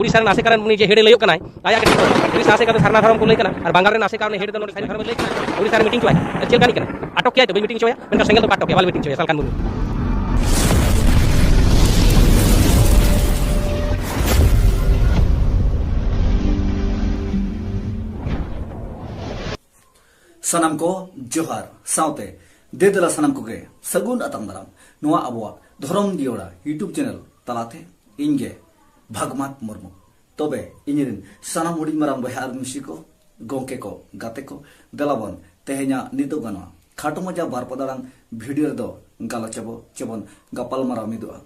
उड़ीसा नासे कारण जे हेडे लयो कनाय आया के उड़ीसा नासे कारण सरना धर्म को लय कना और बांगाल रे नासे कारण हेड दनो धर्म लय कना उड़ीसा रे मीटिंग चोय चेल कानी कना अटक किया तो मीटिंग चोय मेनका सेंगल तो अटक के वाल मीटिंग चोय सालकान मुर्मू सनम को जोहार साउते देदला सनम को गे सगुन अतम दाराम नोआ अबवा धरम दियोड़ा यूट्यूब चैनल तलाते इंगे भागमात मुर्मू तबे इनिरिन सनम हुडी माराम बहार मिसी को गोंके को गाते को दलाबन तेहेnya नितो गना खाटो मजा बार पदारां वीडियो दो गालाचबो चबन गपाल मारा मिदुआ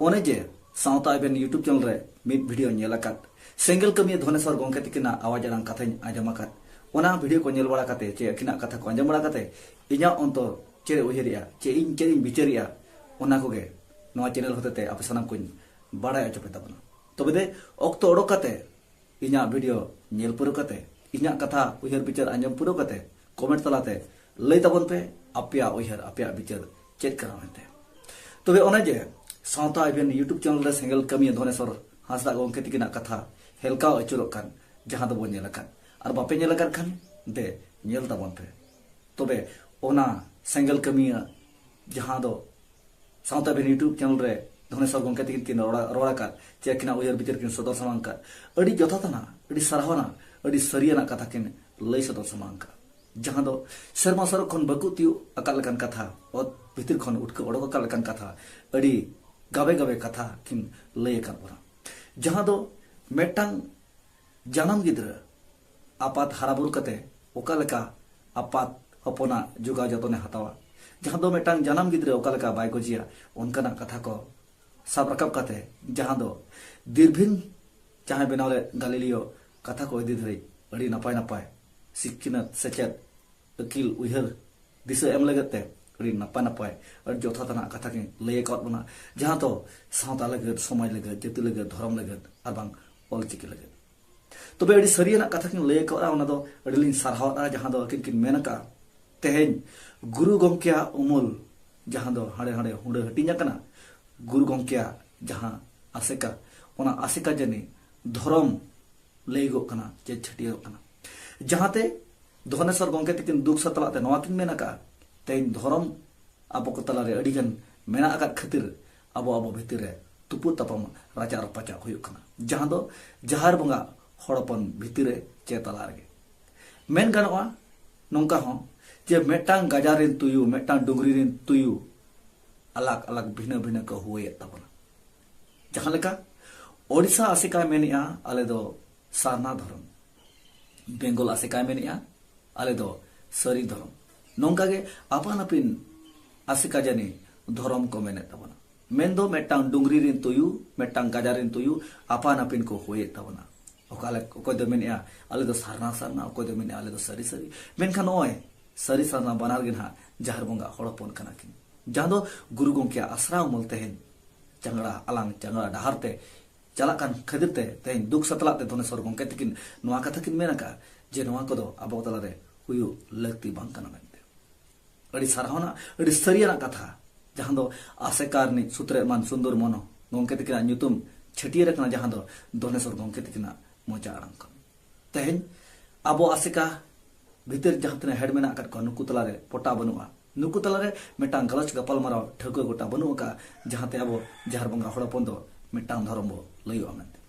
ओने जे साउता एबेन यूट्यूब चैनल रे मिद वीडियो नेलाकात सेंगल कमिया धोनेश्वर गोंके तिकिना आवाजारां कथाñ आजमाकात ओना वीडियो को नेल बड़ा कते चे अकिना कथा को आंजम बड़ा कते इኛ अंतर चे उहिरिया चे इन बिचारिया ओना कोगे नोआ चैनल होतेते आपे सानाम को बाड़ा अचपे तबना तबे दे ऑक्तो ओडो कते इኛ वीडियो नेल पुरो कते इኛ कथा उहिर बिचार आंजम पुरो कते कमेंट तलाते लय तबन पे आपया उहिर आपया बिचार चेक करावते तबे ओना जे सावता एबेन यूट्यूब चैनल रे सेंगल कमिया धोनेश्वर हासदा गोंके तिकिना कथा हेलका अचुरो कान जहां दो बन नेलाकान और बापे नेलाकान खान दे नेल तबन पे तबे ओना सेंगल कमिया जहां दो सावता एबेन यूट्यूब चैनल रे धोनेश्वर गोंके तिकिन रोड़ा का चेकिना उयर बिचार किन सदर समांका अड़ी जथातना अड़ी सराहना अड़ी सरियाना कथा किन लय सदर समांका जहां दो शर्मा सर खन बकुतियो अकाल लकन कथा और भितर खन उठक ओडक अकाल लकन कथा अड़ी गाबे गाबे कथा किन लय कर बरा जहां दो मेटांग जानम गिद्र आपात हाराबुर कते ओका लका आपात हपना जुगा जतने हतावा जहां दो मेटांग जानम गिद्र ओका लका बाय गोजिया उनकना कथा को सब रकब कते जहां दो दीर्भिन चाहे बेनाले गालिलियो कथा को इदी धरे अड़ी नपाय नपाय सिक्किनत सेचेत अकिल उहर दिशा एम लगते अड़ी नपाय नपाय अड़ी जथातना कथा के लय कत बना जहां तो सावता लगत समाज लगत जति लगत धर्म लगत आरबां ऑलचिकी लगत तबे अड़ी सरियाना कथा के लय करा ओना दो अड़ी लिन सरहावता जहां दो किन किन मेनका तेहेन गुरु गंकिया उमुल जहां दो हाड़े हाड़े हुंडे हटिnya kana गुरु गंकिया जहां आसेका ओना आसेका जने धर्म लय गो kana जे छटियो kana जहां ते धोनेश्वर गोंके तिकिन दुख सतलाते नवा किन मेनका तेन धर्म आबो को तलारे अडिगन मेना आका खातिर आबो आबो भितिर रे तुपु तपम राजा रपाचा हुयु kana जहां दो जहार बंगा हड़पन भितिर रे चे तलारे मेन गनवा नोंका हो जे मेटांग गाजारिन तुयु मेटांग डुंगरी रिन तुयु अलग अलग भिन्न भिन्न को हुए तबना जहां लेका ओडिसा आसिका मेनिया आले दो सारना धर्म बेंगल आसिका मेनिया आले दो सरी धर्म नोंका गे आपान अपिन आसिका जानी धर्म को मेने तबना मेन दो मेटांग डुंगरी रिन तुयु मेटांग गाजारिन तुयु आपान अपिन को हुए तबना ओकाले ओको दो मेनिया आले दो सारना सारना ओको दो मेनिया आले दो सरी सरी मेनखान ओय सरी सारना बनार गिनहा जहर बंगा हड़पन कना किन जहां दो गुरु गोंके आसरा उमलते हैं चंगड़ा अलांग चंगड़ा डहारते चलाकान खदिरते तेन दुख सतलाते धोनेश्वर गोंके तिकिन नोआ कथा किन मेनका जे नोआ कोदो आबो तलारे हुयु लगती बांग कना मेनते अड़ी सराहना अड़ी सरियाना कथा जहां दो आसेकारनि सूत्र मान सुंदर मनो गोंके तिकिना न्युतुम छटिये रखना जहां दो धोनेश्वर गोंके तिकिना मोचा आड़ांग तेन आबो आसेका भीतर जहां तने हेड मेना कट को नुकु तलारे पोटा बनुआ नुकु तलारे मेटांग गलच गपाल मारा ठको गोटा बनुका जहां ते आबो जहार बंगा हड़पन दो मेटांग धर्म बो लयो मेनते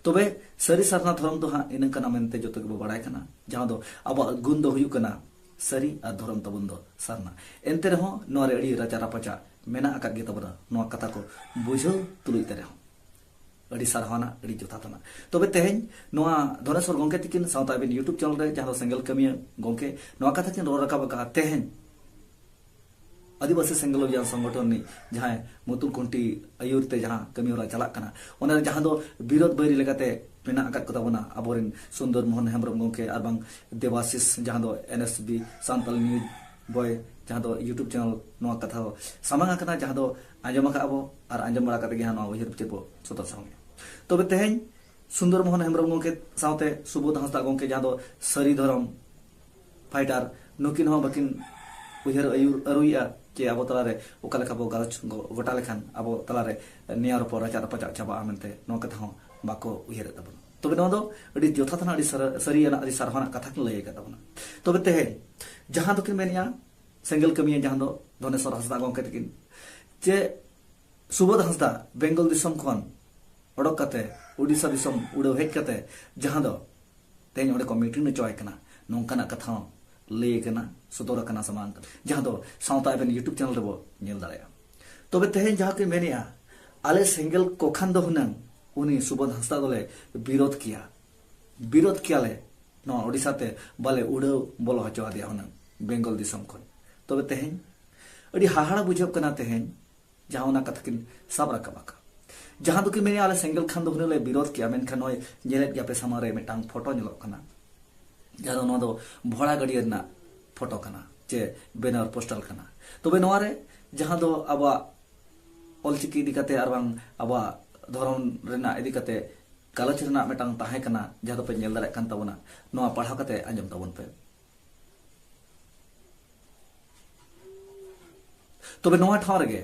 तबे सरी सरना धर्म दो हा इन कना मेनते जतो के बड़ाय कना जहां दो आबो गुण दो हुयु कना सरी आ धर्म तबन दो सरना एनते रहो नोरे अड़ी राजा रापचा मेना आका गे तबना नो कथा को बुझो तुलुइते रहो अड़ी सरहाना अड़ी जोथातना तबे तेहेन नोआ धोनेश्वर गोंके तिकिन सावता बिन यूट्यूब चैनल रे जहां सेंगल कमिया गोंके नोआ कथा किन रोरा का तेहेन आदिवासी सेंगल अभियान संगठन नि जहां मुतुल कुंटी आयुरते जहां कमी होला चला कना ओना जहां दो विरोध बैरी लगाते मेना आकात को तबना अबोरिन सुंदर मोहन हेमब्रम गोंके आरबां देवाशीष जहां दो एनएसबी सांतल न्यूज बॉय जहां दो यूट्यूब चैनल नोआ कथा सामांगा कना जहां दो आंजम का अबो आर आंजम बड़ा कते जहां नोआ उहिर पिचबो सतर संगे तबे तेहेन सुंदर मोहन हेमब्रम गोंके सावते सुबोध हांसदा गोंके जहां दो सरी धर्म फाइटर नुकिन हो बकिन उहिर अरुइया जे आबो तलारे ओका लेखा बो गालच गोटा लेखान आबो तलारे नियार पर राजा रपाचा चाबा मेनते नो कथा हो बाको उयहर तबन तबे नवा दो अड़ी जोथाथना अड़ी सरियाना अड़ी सारहाना कथा किन लय तबना तबे तेहे जहां दो किन मेनिया सेंगल कमिया जहां दो धनेश्वर हांसदा गंके तकिन जे सुबोध हांसदा बेंगल दिसम खन ओडक कते उड़ीसा दिसम उड़ो हेज कते जहां दो तेन ओडे को मीटिंग ने चॉय कना नोंकाना कथा लय कना सदोर कना समान जहां दो सावता एबन यूट्यूब चैनल रेबो नेल दाड़या तबे तेहे जहां के मेनिया आले सेंगल कोखान दो हुनंग उनी सुबोध हांसदा दोले विरोध किया ले नो ओडिसा ते बाले उड़ो बोलो हचो आदिया हुनंग बेंगल दिसम खन तबे तेहे अड़ी हाहाड़ा बुझब कना तेहे जहां उना कथा किन सब रकाबाका जहां दो कि मेने आले सेंगल खान दो हुनले विरोध किया मेनखान नय जेलेट गया पे सामारे मेटांग फोटो नेलो कना जहां नो दो भोड़ा गड़िया ना फोटो कना जे बैनर पोस्टर कना तबे नोरे जहां दो आबा ऑलचिकी दिकाते आरबांग आबा धरम रेना इदी कते गालच रेना मेटांग ताहे कना जहां दो पे नेल दारे कान ताबना नोआ पढ़ा कते आंजम ताबन पे तबे नोआ ठाव रेगे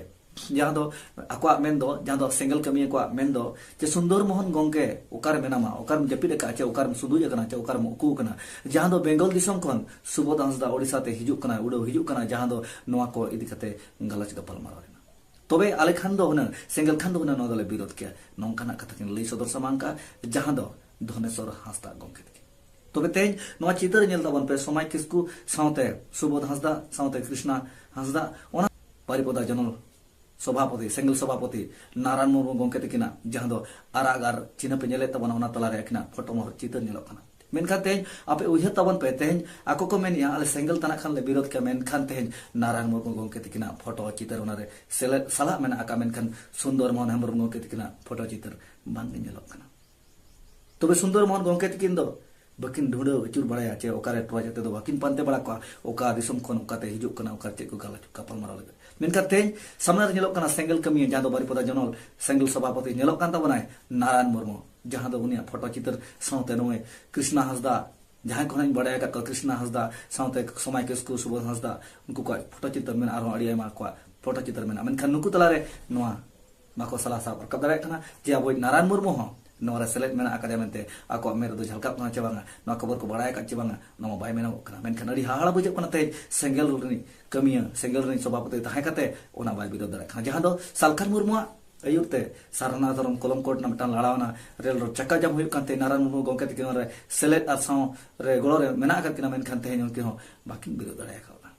जहां दो अकवा मेन दो जहां दो सिंगल कमिया को मेन दो जे सुंदर मोहन गोंके ओकार मेनामा ओकार जपिद का चे ओकार सुदुज कना चे ओकार मुकु कना जहां दो बेंगल दिसम खन सुबोध हांसदा ओडिसा ते हिजु कना उडो हिजु कना जहां दो नोआ को इदी कते गालच गपल मारना तबे आले खान दो हुना सिंगल खान दो हुना नो दले विरोध किया नोंकाना कथा किन लई सदर समांका जहां दो धनेश्वर हांसदा गोंके तबे तेज नोआ चितर नेल ताबन पे समाय किसकु सावते सुबोध हांसदा सावते कृष्णा हांसदा ओना परिपदा जनरल सभापति सेंगल सभापति नारायण मुर्मू गोंके तकिना जहां दो आरागार चिन्ह पे नेले तबन ओना तला रे अखिना फोटो मोहर चितर नेलो कना मेनखान तेज आपे उयहर तबन पे तेज आको को मेनिया आले सेंगल तना खान ले विरोध के मेनखान तेज नारायण मुर्मू गोंके तकिना फोटो चितर ओना रे सला मेना आका मेनखान सुंदर मोहन हेम्ब्रम गोंके तकिना फोटो चितर बांग नेलो कना तबे सुंदर मोहन गोंके तकिन दो बकिन ढूंढो अचुर बड़ाया चे ओकारे टोआ जते दो बकिन पानते बड़ा को ओका दिसम खन ओकाते हिजुक कना ओका चे को गाला कपल मारा लगे मेनखान तेज सामने नेलो कना सेंगल कमिया जहां दो बारिपदा जनरल सेंगल सभापति नेलो कान ताबनाय नारायण मुर्मू जहां दो उनिया फोटो चित्र सावते नोय कृष्णा हांसदा जहां कोन बड़ाया का कृष्णा हांसदा सावते समय किसकु सुबोध हांसदा उनको को फोटो चित्र में आरो अड़ी आयमा को फोटो चित्र में मेनखान नुकु तलारे नोआ माको सला साब रकब दारे कना जे अब नारायण मुर्मू हो नोरा सेलेक्ट मेना आकादे मेनते आको मेरे दो झलका कना चबांगा नो खबर को बड़ाया का चबांगा नो बाय मेना कना मेनखान अड़ी हाहाड़ा बुझे कना ते सेंगल रनि कमिया सेंगल रनि सभापति ताहे कते ओना बाय विरोध दारे कना जहां दो सालखान मुर्मू अयुते सारना धरम कोलम कोट ना मिटान लड़ावना रेल रो चक्का जाम हुई कांते नारायण मुर्मू गोंके तकिन रे सेलेक्ट आसाव रे गोलो रे मेना कर किना मेनखान ते उनके हो बाकी विरोध दारे का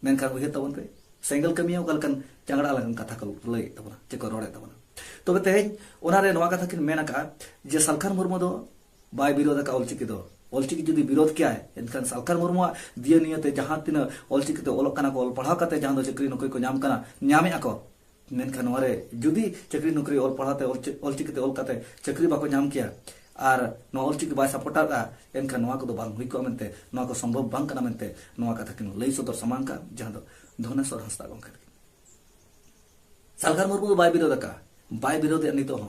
मेनखान उहे तबन पे सेंगल कमिया कलकन चांगड़ा लगन कथा को लय तबना चेको रोड़े तबना तबे तेज ओनारे नोआ कथा किन मेना का जे सालखान मुर्मू दो बाय विरोध का ऑलचिकी जुदी विरोध किया है एनखान सालखान मुर्मू दिए नियते जहां तिना ऑलचिकी ते ओलक कना को ओल पढ़ा कते जहां दो चक्री नौकरी को नाम कना नामे आको मेनखान नोरे जुदी चक्री नौकरी ओल पढ़ाते ऑलचिकी ते ओल कते चक्री बाको नाम किया आर नो ऑलचिकी बाय सपोर्टा का एनखान नोआ को दो बांग हुई को मेनते नोआ को संभव बांग कना मेनते नोआ कथा किन लई सदर समांका जहां दो धनेश्वर हांसदा गोंके सालखान मुर्मू बाय विरोध का बाय विरोध नितो हो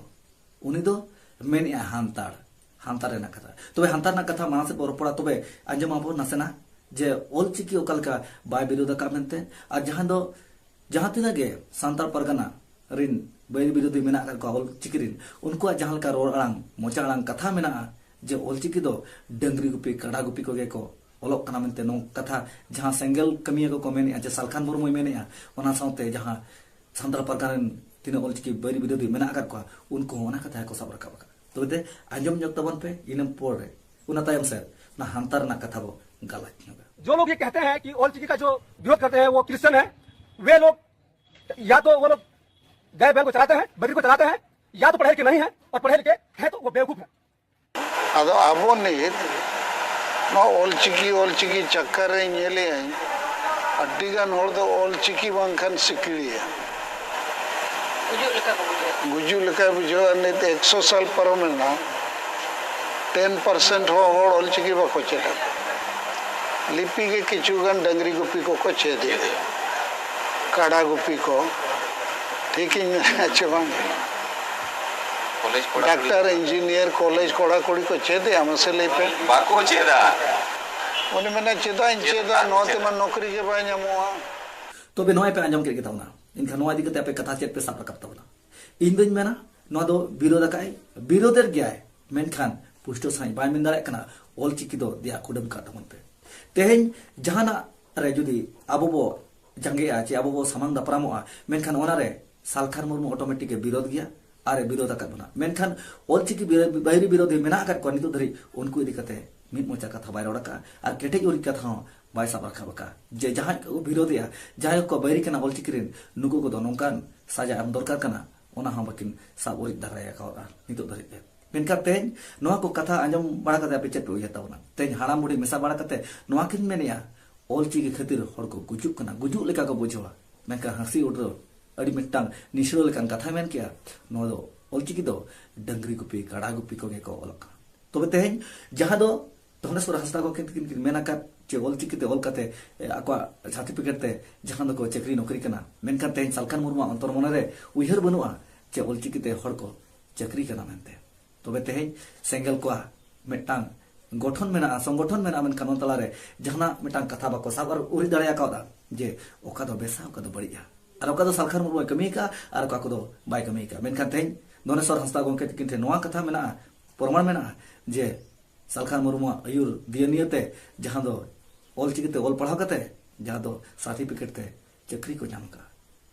उनी दो मेनिया हांतार ना कथा तबे हांतार ना कथा मानसे परपड़ा तबे अंजम आबो नसेना जे ऑलचिकी ओकलका बाय विरोध का मेनते आ जहां तिना गे सांतार परगना रिन बाय विरोधी मेना का ऑलचिकी रिन उनको जहां का रोड अड़ांग मोचा अड़ांग कथा मेना जे ऑलचिकी दो डंगरी गुपी कड़ा गुपी को गे को ओलक कना मेनते नो कथा जहां सेंगल कमिया को मेनिया जे सालखान मुर्मू मेनिया ओना साउते जहां सांतार परगना तीन ऑलचिकी बाय विरोधी मेना का उनको ओना कथा को सब रखा तबे आंजम जग तबन पे इनम पोरे उना तायम से ना हांतार ना कथा बो गलत जो लोग ये कहते हैं कि ऑलचिकी का जो विरोध करते हैं वो क्रिश्चियन है वे लोग या तो वो लोग गाय बैल को चलाते हैं बकरी को चलाते हैं या तो पढ़े लिखे नहीं है और पढ़े लिखे हैं तो वो बेवकूफ है अदो आबो नहीं नो ऑलचिकी चक्कर रे नेले अड्डीगान होड़ दो ऑलचिकी बांखान सिकलिया गुजू लेका बुझो ने 100 साल परमेना 10% हो ऑलचिकी बाको चेदा लिपि के किचुगान डंगरी गुपी को चेदे काड़ा गुपी को ठीक है अच्छा बांग डॉक्टर इंजीनियर कॉलेज कोड़ा कोड़ी को चेदे हमसे ले पे बाको चेदा उन्हें मैंने चेदा नोते मन नौकरी के बाय ᱧᱟᱢᱚᱜᱼᱟ तो बे नोय पे अंजम के तावना इनका नोआ दिकते पे कथा चेत पे साप रकब तावना इन दिन मेना नोआ दो विरोधर गयाय मेनखान पुष्टो साई बाय मेन दाड़े कना ऑलचिकी दो दिया कुडम का तमन पे तेहेन जहाना रे जुदी आबो बो जंगेया चे आबो बो सामांग दापरामोआ मेनखान ओना रे सालखार मुर्मू ऑटोमेटिक विरोध गया आरे विरोध आकात बना मेनखान ऑलचिकी बाहिरी विरोधी मेना आकात को नितो धरी उनको इदी कते मिट मोचा कथा बाय रड़का और केटेज उरी कथा बाय साब रखा बका जे जहां को विरोधिया जहां को बाहिरी कना ऑलचिकी रिन नुको को दो नोंकान साजा एम दरकार कना ओना हम बकिन साब उरी दाराया का नितो धरी पे मेनका तेन नोआ को कथा आंजम बड़ा कते पे चेट उया तावना तेन हाड़ाम बुढ़ी मेसा बड़ा कते नोआ किन मेनिया ऑलचिकी खातिर हर को गुजुक कना गुजुक लेका को बुझवा मेनका हंसी उडरो अड़ी मिट्टांग निश्रो लेकान कथा मेन किया नोआ दो ऑलचिकी दो डंगरी गुपी काड़ा गुपी को गेको ओलका तबे तेन जहां दो धनेश्वर हंसदा को किन मेनाका चे ऑलचिकी ते ओलकाते आको सर्टिफिकेट ते जहां दो को चक्री नौकरी कना मेनका तेन सालखान मुर्मू अंतर मने रे उइहर बनुआ चे ऑलचिकी ते हर को चक्री कना मेनते तबे तेन सेंगल को मिट्टांग गठन मेना संगठन मेना मेनखान तला रे जहां मिट्टांग कथा बाको साबर उरी दाड़िया कादा जे ओका दो बेसा ओका दो बढ़िया और ओका दो सालखान मुर्मू कमी का और ओका को दो बाय कमी का मेनखान तेन धनेश्वर हंसदा गोंके किन थे नोआ कथा मेना प्रमाण मेना जे सालखान मुर्मू आयुर दियनियते जहां दो ऑलचिकी ते ऑल पढ़ाव कते जहां दो सर्टिफिकेट ते चक्री को नाम का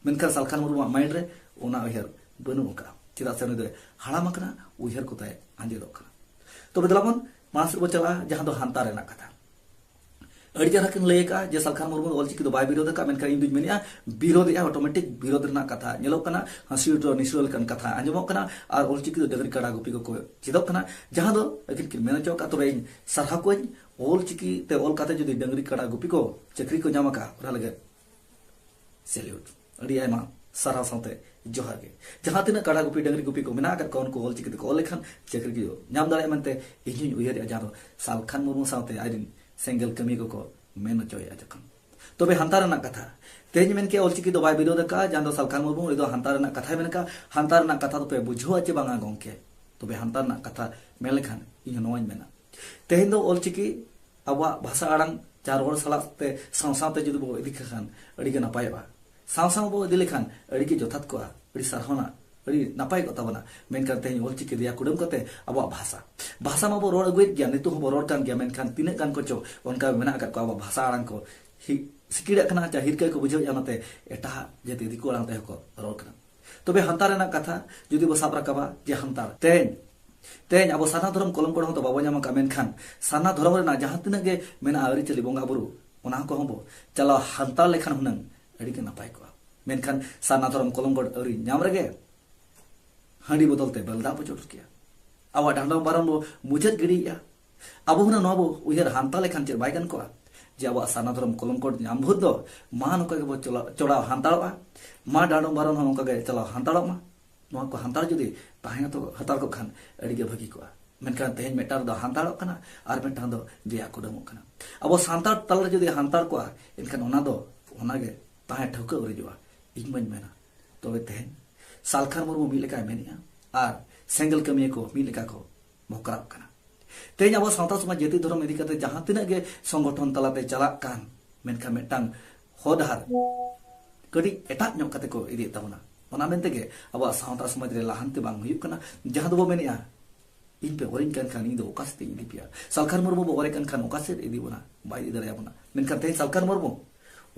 मेनखान सालखान मुर्मू माइंड रे ओना उहर बनु का चिदा से दो हाड़ाम कना उहर को ताय आंजेदो का तो बदलावन मानस बो चला जहां दो हांता रेना कथा अड़ी जरा किन लय का जे सालखान मुर्मू ऑलचिकी दो बाय विरोध का मेनखान इन दुज मेनिया विरोध या ऑटोमेटिक विरोध रेना कथा नेलो कना हंसी उठो निश्रोल कन कथा आंजमो कना और ऑलचिकी दो डगरी काड़ा गुपी को चिदो कना जहां दो किन मेना चौका तो इन सरहा को ऑलचिकी ते ऑल काते जदी डंगरी काड़ा गुपी को चक्री को नामा का ओरा लगे सैल्यूट अड़ी आयमा सरहा साथे जोहार के जहां तिना काड़ा गुपी डंगरी गुपी को मेना कर कौन को ऑलचिकी ते को ऑल लेखन चक्री को नाम दाड़े मनते इन्हीं उयहर जहां दो सालखान मुर्मू साथे आइदिन सेंगल कमी को मेन चोया जखन तबे हांता रेना कथा तेज मेन के ऑलचिकी दो बाय विरोध का जहां दो सालखान मुर्मू इदो हांता रेना कथा मेन का हांता रेना कथा तो पे बुझो चे बांगा गोंके तबे हांता रेना कथा मेन लेखान इन नोइन मेना तेहेन दो ऑलचिकी आबा भाषा आड़ांग चार हर सलाते सावसावते जुदी बो इदी खान अड़ी के नापायबा सावसाव बो इदी लेखान अड़ी के जथात को अड़ी सरहना अड़ी नापाय को ताबना मेनखान तेहेन ऑलचिकी दिया कुडम कते आबा भाषा मा बो रोड अगुइट गया नितु हो रोड कान गया मेनखान तिने कान को चो उनका मेना का को आबा भाषा आड़ांग को सिकिड़ा कना चा हिरके को बुझो यामते एटा जेते दिको आड़ांग ते को रोड कना तबे हांता रेना कथा जुदी बो साब राकाबा जे हांता तेन अब साना धर्म कलम को तो बाबा नामा का मेनखान साना धर्म रेना जहां तिना गे मेना आरी चली बोंगा बुरु ओना को हबो चला हांता लेखान हुनंग अड़ी के नापाय को मेनखान साना धर्म कलम को आरी नाम रेगे हांडी बदलते बलदा बचोट किया आवा डांडा बारन बो मुजत गिड़िया अब हुना नबो उहर हांता लेखान चे बायगन को जे अब साना धर्म कलम को नाम भूत दो मा नका के बो चोड़ा हांताड़वा मा डांडा बारन हम नका के चला हांताड़मा नोआ को हांताड़ जुदी ताहे तो हतार को खान अड़ी के भगी को मेनखान तेहेन मेटार दो हांताड़ कना आर मेटान दो दिया कुडम कना अब सांताड़ तल जुदी हांताड़ को इनखान ओना दो ओना गे ताहे ठौका उरिजवा इन मन मेना तबे तेहेन सालखान मुर्मू मी लेका मेनिया आर सेंगल कमी को मी लेका को मोकराब कना तेहेन अब सावता समाज जाति धर्म इदी कते जहां तिना गे संगठन तलाते चला कान मेनखान मेटांग होडहार कडी एटा ᱧᱚᱜ कते को इदी ताबना ओना मेनते गे अब सावता समाज रे लाहांते बांग हुयुक कना जहां दो मेनिया इन पे ओरिन कान खान इन दो ओकासते इदी पिया सालखान मुर्मू बो ओरे कान खान ओकासे इदी बना बाय इदी दरे बना मेनखान तेहेन सालखान मुर्मू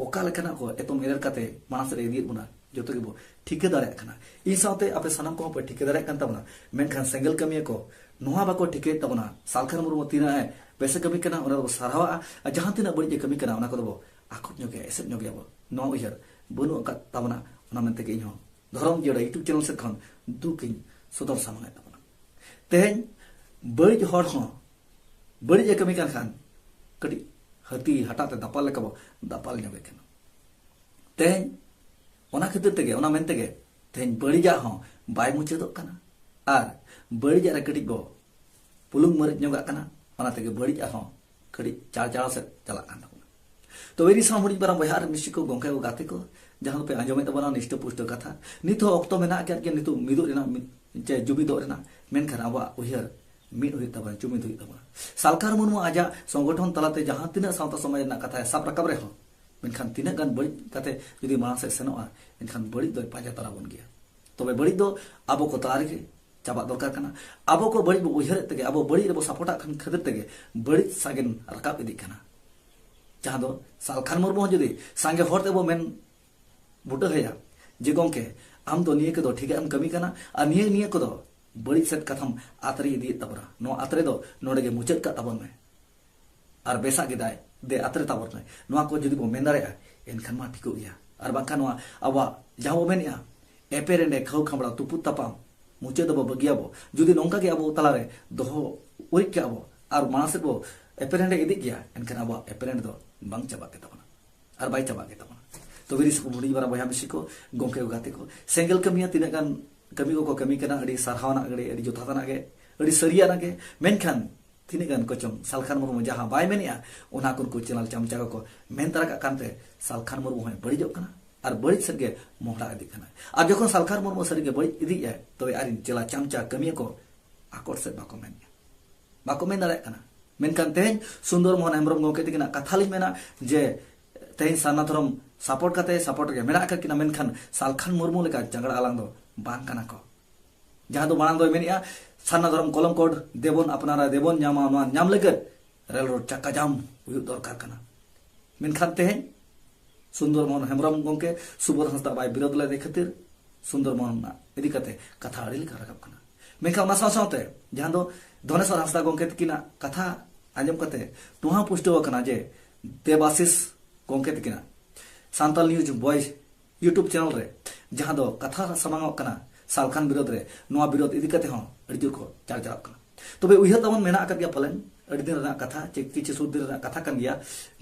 ओका लेखना को एतो मेरर कते मानस रे इदी बना जोतो गे बो ठीके दारे कना इन सावते आपे सनम को पे ठीके दारे कान ताबना मेनखान सेंगल कमी को नोहा बाको ठीके ताबना सालखान मुर्मू तीना है बेसे कमी कना ओना दो सारावा जहां तिना बड़ी कमी कना ओना को दो आखुत ᱧᱚᱜ गे एसेट ᱧᱚᱜ गे बो नो उहर बनु का ताबना ओना मेनते गे इहो धर्म जोड़ा यूट्यूब चैनल से खन दुकिन सदर सामने ताबना तेहेन बड़ी हर हो बड़ी कमी कान खान कटी हती हटाते दापाल लेका दापाल ᱧᱚᱜ गे तेहेन ओना खातिर तेगे ओना मेनते गे तेहेन बड़ी जा हो बाय मुचेदो कना आर बड़ी जा रे कटी गो पुलुंग मरिच ᱧᱚᱜ कना ओना तेगे बड़ी जा हो कटी चार से चला कान तो वेरी सामड़ी बरा बहार मिसी को गोंके को गाते को जहां पे आंजमे तबना निष्ठ पुष्ट कथा नित हो अक्तो मेना के नित मिदो रेना चे जुबिदो रेना मेन खना वा उहर मिद हुई तबा जुमिद हुई तबा सालखान मुर्मू आजा संगठन तलाते जहां तिना सावता समाज ना कथा साब रकब रे हो मेनखान तिना गान बड़ी कते जदी मानस से सेनोआ एनखान बड़ी दो पाजा तरा बन गया तबे बड़ी दो अब को तलारे के चाबा दरकार कना अब को बड़ी बो उहर तगे अब बड़ी रे बो सपोर्टा खान खदर तगे बड़ी सागेन रकाब इदी कना जहां दो सालखान मुर्मू जुदी सांगे हरते बो मेन बुटा हैया जे गोंके आम दो निये को ठीक है आम कमी कना आ निये को दो बड़ी सेट कथम आतरी इदी तबरा नो आतरे दो नोडे के मुचत का तबन में और बेसा गिदाय दे आतरे तबर में नोआ को जुदी बो मेन दारेया एनखान मा ठिको गया और बांखा नोआ अबा जहां बो मेनिया एपेरेंडे खाउ खामड़ा तुपु तपाम मुचे दो बगिया बो जुदी नोंका के अबो तलारे दोहो उरिक के अबो और मानसे बो एपेरेंडे इदी गया एनखान अबा एपेरेंड दो बांग चबा के तबना और बाई चबा के तबना तो विरिस को बुडी बारा बया बिसी को गोंके गाते को सेंगल कमिया तिना गान कमी को कमी कना अड़ी सरहावना अड़ी जोथातना गे अड़ी सरिया ना गे मेनखान तिने गान कोचम सालखान मुर्मू जहां बाय मेनिया ओना को चैनल चमचा को मेन तरह का कानते सालखान मुर्मू है बड़ी जो कना और बड़ी सगे मोहड़ा इदी कना और जखन सालखान मुर्मू सरिगे बड़ी इदी है तो आरिन चला चमचा कमी को आकोर से बाको मेन दाड़े कना मेनखान तेज सुंदर मोहन हेम्ब्रम गोंके तिकिना कथा लिन मेना जे तेज सारना धरम सपोर्ट के मेना किना मेनखान सालखान मुर्मू लेका जंगड़ा आलांग दो बांग कना को जहां दो मांग दो मेनिया सारना धरम कलम कोड देबोन अपनारा देबोन न्यामा न्याम लेकर रेल रोड चक्का जाम हुई दरकार कना मेनखान तेज सुंदर मोहन हेम्ब्रम गोंके सुबोध हंसदा बाय विरोध ले खातिर सुंदर मोहन इदी कते कथा अड़ी लेका रकब कना मेनखान ओना साथे जहां दो धनेश्वर हंसदा गोंके तिकिना कथा आंजम कते तुहा पुष्टो कना जे देवाशीष गोंके तिकिना Santal news boys YouTube channel रे जहां दो कथा समांग कना सालखान विरोध रे नोआ विरोध इदी कते हो अड़ी जोर को चार चलाव कना तबे उइहा तमन मेना कर गया पलन अड़ी दिन रा कथा किछि सुर दिन रा कथा कन गया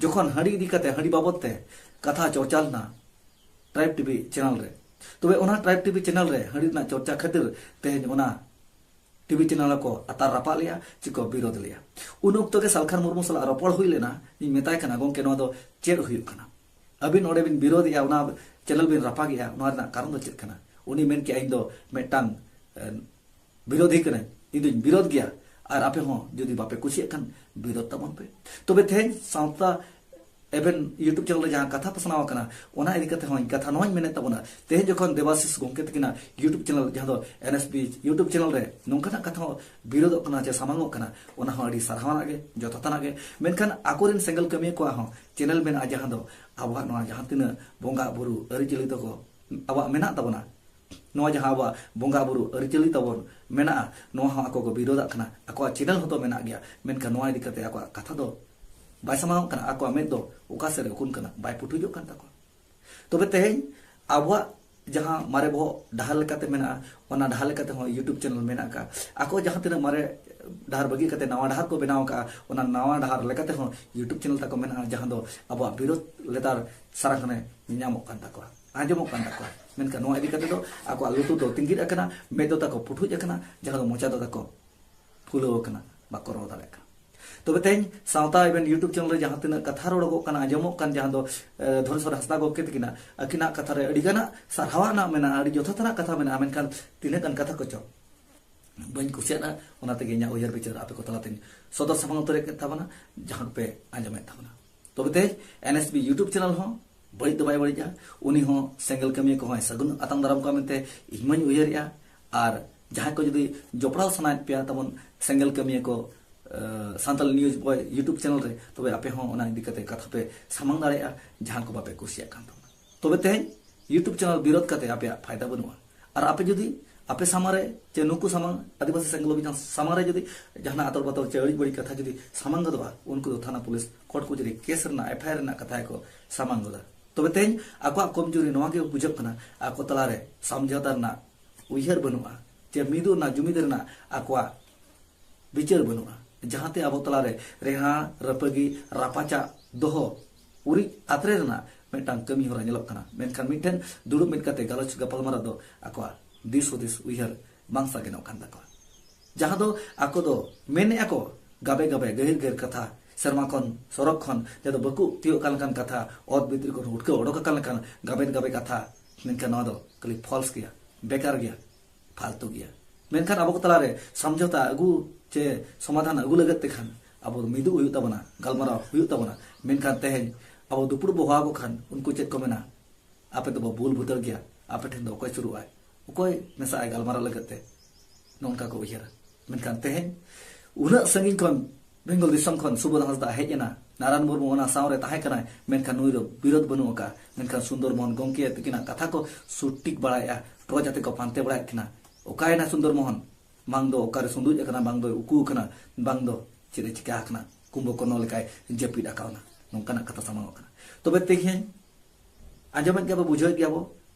जखन हड़ी इदी कते हड़ी बाबत ते कथा चर्चा ना ट्राइब टीवी चैनल रे तबे ओना ट्राइब टीवी चैनल रे हड़ी ना चर्चा खातिर तेज ओना टीवी चैनल को अतार रपा लिया चिको विरोध लिया उन उक्त के सालखान मुर्मू सला रपड़ हुई लेना इन मेताय कना गोंके नो दो चेड हुई कना अबिन ओडे बिन विरोध या ओना चैनल बिन रपा गया ओना ना कारण दो चेड कना उनी मेन के इन दो मेटांग विरोधी कने इन विरोध गया और आपे हो जदी बापे कुछ कन विरोध तमन पे तबे थे सावता एबेन यूट्यूब चैनल जहां कथा पसनाव कना ओना इदी कते हो कथा नोय मेने तबना ते जखन देवाशीष गोंके तकिना यूट्यूब चैनल जहां दो एनएसपी यूट्यूब चैनल रे नोंकना कथा विरोध कना जे सामांगो कना ओना हो अडी सरहावना गे जथातना गे मेनखान आकोरिन सेंगल कमी को हो चैनल मेन आ जहां दो आबा नोआ जहां तिना बोंगा बुरु अरिचली तको आबा मेना तबना नोआ जहां आबा बोंगा बुरु अरिचली तबन मेना नोआ हो आको को विरोध कना आको चैनल हो तो मेना गया मेनखान नोआ इदी कते आको कथा दो बाय समाव कना आको में दो उका से कुन कना बाय पुटुजो कन तको तबे तेज आबवा जहां मारे बो ढाल लेकाते मेना ओना ढाल लेकाते हो यूट्यूब चैनल मेना का आको जहां तिना मारे ढार बगी कते नवा ढार को बनाव का ओना नवा ढार लेकाते हो यूट्यूब चैनल तको मेना जहां दो आबवा विरोध लेतार सारा खने न्यामो कन तको आंजमो कन तको मेनका नवा इदी कते दो आको लुतु दो तिंगिर अकना मे दो तको पुटुज अकना जहां दो मोचा दो तको फुलो अकना बाको रो दाले का तबे तेज सावता इवेन यूट्यूब चैनल जहां तिना कथा रोड़गो कना आंजमो कन जहां दो धनेश्वर हंसदा गोंके तकिना अकिना कथा रे अडी गाना सरहावाना मेना अडी जोथातना कथा मेना मेनखान तिने कन कथा को चो बन कुसियाना ओना तेगे न्या उयर बिचार आपे को तलातिन सदर सामांग तरे थाबना जहां पे आंजमे थाबना तबे तेज एनएसबी यूट्यूब चैनल हो बड़ी दबाई बड़ी जा उनी हो सेंगल कमी को सगुन आतंग दाराम को मेनते इमन उयरिया और जहां को जदी जोपड़ाव सनाय पे तमन सेंगल कमी को Santal news boy YouTube channel रे तबे आपे हो ओना इदी कते कथा पे सामांग दाड़ेया जहां को बापे कुसिया कान तबे तेज यूट्यूब चैनल विरोध कते आपे फायदा बनुआ और आपे जदी आपे सामारे चे नुकु सामांग आदिवासी सेंगल बिना सामारे जदी जहां आतर बातर चे अड़ी बड़ी कथा जदी सामांग दबा उनको थाना पुलिस कोर्ट को जदी केस रना एफआईआर रना कथा को सामांग दा तबे तेज आको कमजोरी नवा के बुझक कना आको तलारे समझौता रना उयहर बनुआ चे मिदु ना जुमिदर ना आको विचार बनुआ जहांते अब तलारे रेहा रपगी रापाचा दोहो उरी आत्रे रना मेटांग कमी होरा नेलक कना मेनखान मिठन दुडु मिट कते गलच गपलमारा दो आको दिस हुदिस उयहर बांसा गेनो खान तको जहां दो आको दो मेने आको गाबे गाबे गहिर गहिर कथा शर्मा खन सरक खन जदो बकु तियो कालकान कथा ओद बितिर को हुटके ओडोक कालकान गाबे गाबे कथा मेनखान न दो कली फॉल्स गया बेकार गया फालतू गया मेनखान अब तलारे समझौता अगु चे समाधान अगु लगते खान अब मिदु हुई तबना गलमारा हुई तबना मेनखान तेज अब दुपुर बोहा को खान उनको चेक को मेना आपे तो बुल भुतर गया आपे ठेन दो कोई शुरू आए उकोय मेसा आई गलमारा लगते नोंका को उयहरा मेनखान तेहें उना संगिन खन बेंगल दिसम खन सुबोध हांसदा हेजना नारायण मुर्मू ओना सावरे ताहे कना मेनखान नुइरो विरोध बनुका मेनखान सुंदर मोहन गंके तकिना कथा को सुटिक बड़ाया तो जाते को पांते बड़ाय किना ओकायना सुंदर मोहन बांग दो ओकारे सुंदुज अकना बांग दो उकू कना बांग दो चिरे चिका कना कुंभकर्ण लेकाय जपिद आकावना नोंकाना कथा सामांग कना तबे तेहें आंजमेद गया बुझे गया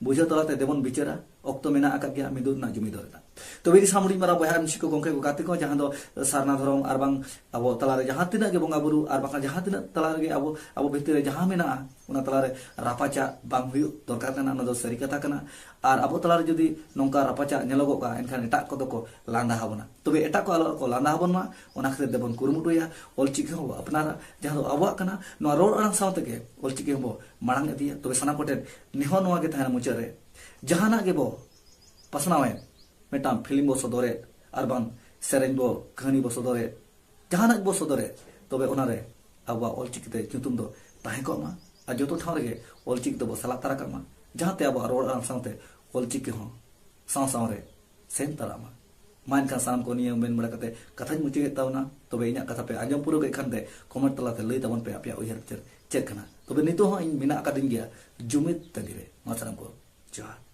बुझे तलाते देबन बिचारा अक्तो मेना आका गया मिदुद ना जुमिदो रेता तो बेरी सामुड़ी मारा बहा एमसी को गंके को गाते को जहां दो सारना धरम आर बांग अबो तलारे जहां तिना के बोंगा बुरु आर बाका जहां तिना तलारे गे अबो भितरे जहां मेना उना तलारे रापाचा बांग हुयु दरकार कना ना दो सरी कथा कना आर अबो तलारे जदी नोंका रापाचा नेलोगो का एनखान एटा को दो को लांदा हाबना तबे एटा को आलो को लांदा हाबन मा ओना खते देबन कुरुमुटुया ऑलचिकी हो अपनारा जहां दो अबो कना नो रोड अरंग सावते के ऑलचिकी हो मांग दिया तबे सना कोटे निहो नोआ के थाना मुचरे जहाना के बो पसनावे मेटाम फिल्म बो सदरे अरबान सेरेन बो कहानी बो सदरे जहाना बो सदरे तबे ओनारे आबा ऑलचिकीते जुतुम दो ताहे को मा आ जतो ठाव रे ऑलचिकी दो सला तारा कमा जहाते आबा रोड अरंग सावते ऑलचिकी हो साव साव रे सेन तारामा मान का साम को नियम बेन बड़ा कते कथा मुचे तावना तबे इना कथा पे आजम पुरो के खनते कमेंट तलाते लई तबन पे आपया उयहर चेक कना तबे नितो हो इन मिना का दिन गया जुमित तगिरे मासरम को जोहार।